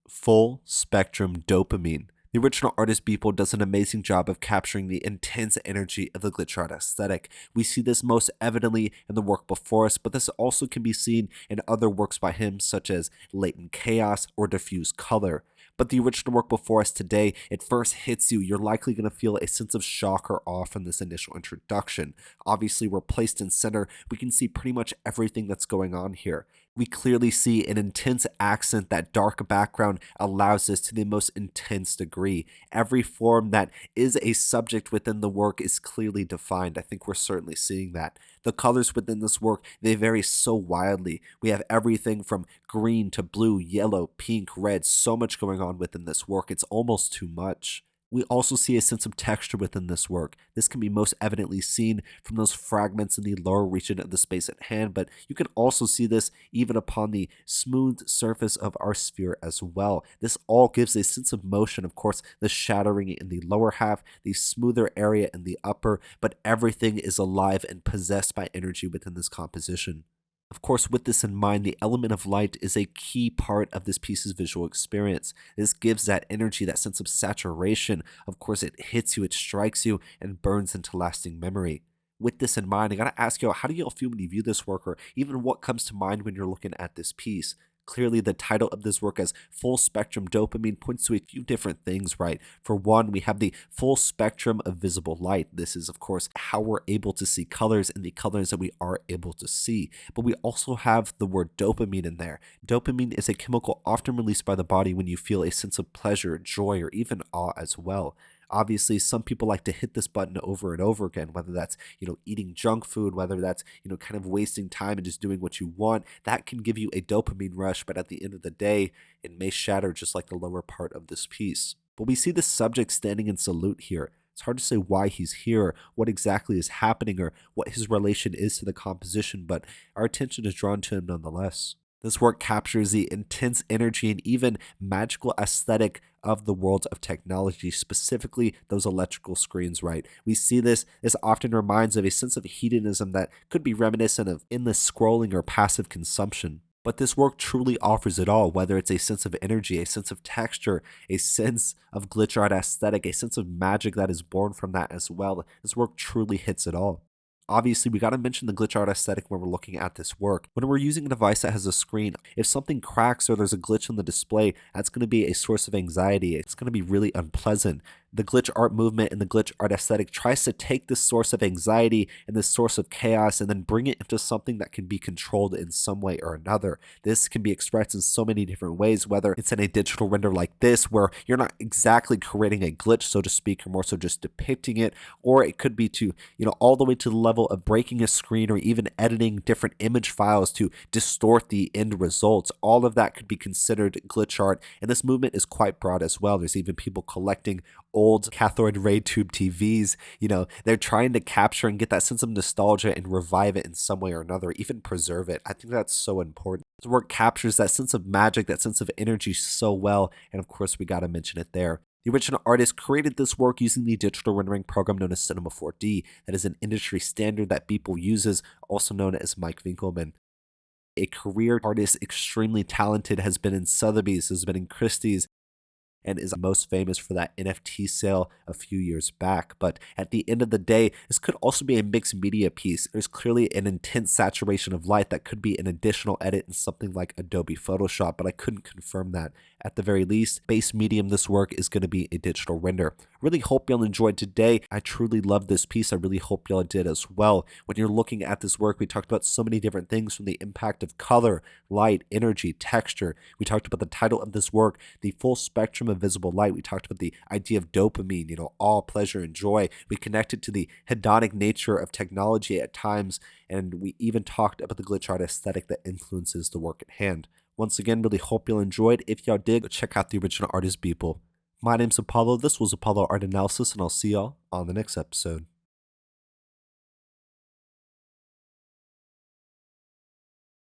Full spectrum dopamine. The original artist Beeple does an amazing job of capturing the intense energy of the glitch art aesthetic. We see this most evidently in the work before us, but this also can be seen in other works by him, such as Latent Chaos or Diffuse Color. But the original work before us today, it first hits you, you're likely going to feel a sense of shock or awe from this initial introduction. Obviously, we're placed in center, we can see pretty much everything that's going on here. We clearly see an intense accent. That dark background allows this to the most intense degree. Every form that is a subject within the work is clearly defined. I think we're certainly seeing that. The colors within this work, they vary so wildly. We have everything from green to blue, yellow, pink, red, so much going on within this work. It's almost too much. We also see a sense of texture within this work. This can be most evidently seen from those fragments in the lower region of the space at hand, but you can also see this even upon the smooth surface of our sphere as well. This all gives a sense of motion, of course, the shattering in the lower half, the smoother area in the upper, but everything is alive and possessed by energy within this composition. Of course, with this in mind, the element of light is a key part of this piece's visual experience. This gives that energy, that sense of saturation. Of course, it hits you, it strikes you, and burns into lasting memory. With this in mind, I gotta ask you, how do you all feel when you view this work, or even what comes to mind when you're looking at this piece? Clearly, the title of this work as Full Spectrum Dopamine points to a few different things, right? For one, we have the full spectrum of visible light. This is, of course, how we're able to see colors and the colors that we are able to see. But we also have the word dopamine in there. Dopamine is a chemical often released by the body when you feel a sense of pleasure, joy, or even awe as well. Obviously, some people like to hit this button over and over again, whether that's, eating junk food, whether that's, kind of wasting time and just doing what you want. That can give you a dopamine rush, but at the end of the day, it may shatter just like the lower part of this piece. But we see the subject standing in salute here. It's hard to say why he's here, what exactly is happening, or what his relation is to the composition, but our attention is drawn to him nonetheless. This work captures the intense energy and even magical aesthetic of the world of technology, specifically those electrical screens, right? We see this often reminds of a sense of hedonism that could be reminiscent of endless scrolling or passive consumption. But this work truly offers it all, whether it's a sense of energy, a sense of texture, a sense of glitch art aesthetic, a sense of magic that is born from that as well. This work truly hits it all. Obviously, we got to mention the glitch art aesthetic when we're looking at this work. When we're using a device that has a screen, if something cracks or there's a glitch in the display, that's going to be a source of anxiety. It's going to be really unpleasant. The glitch art movement and the glitch art aesthetic tries to take this source of anxiety and this source of chaos and then bring it into something that can be controlled in some way or another. This can be expressed in so many different ways, whether it's in a digital render like this, where you're not exactly creating a glitch, so to speak, or more so just depicting it, or it could be to, all the way to the level of breaking a screen or even editing different image files to distort the end results. All of that could be considered glitch art, and this movement is quite broad as well. There's even people collecting old cathode ray tube TVs. They're trying to capture and get that sense of nostalgia and revive it in some way or another, even preserve it. I think that's so important. This work captures that sense of magic, that sense of energy so well, and of course we got to mention it there. The original artist created this work using the digital rendering program known as Cinema 4D. That is an industry standard that Beeple uses, also known as Mike Winkelmann. A career artist, extremely talented, has been in Sotheby's, has been in Christie's, and is most famous for that NFT sale a few years back. But at the end of the day, this could also be a mixed media piece. There's clearly an intense saturation of light that could be an additional edit in something like Adobe Photoshop, but I couldn't confirm that. At the very least, base medium this work is going to be a digital render. Really hope y'all enjoyed today. I truly love this piece. I really hope y'all did as well. When you're looking at this work, we talked about so many different things, from the impact of color, light, energy, texture. We talked about the title of this work, the full spectrum of visible light. We talked about the idea of dopamine, all pleasure and joy. We connected to the hedonic nature of technology at times, and we even talked about the glitch art aesthetic that influences the work at hand. Once again, really hope y'all enjoyed. If y'all did, go check out the original artist Beeple. My name's Apollo. This was Apollo Art Analysis, and I'll see y'all on the next episode.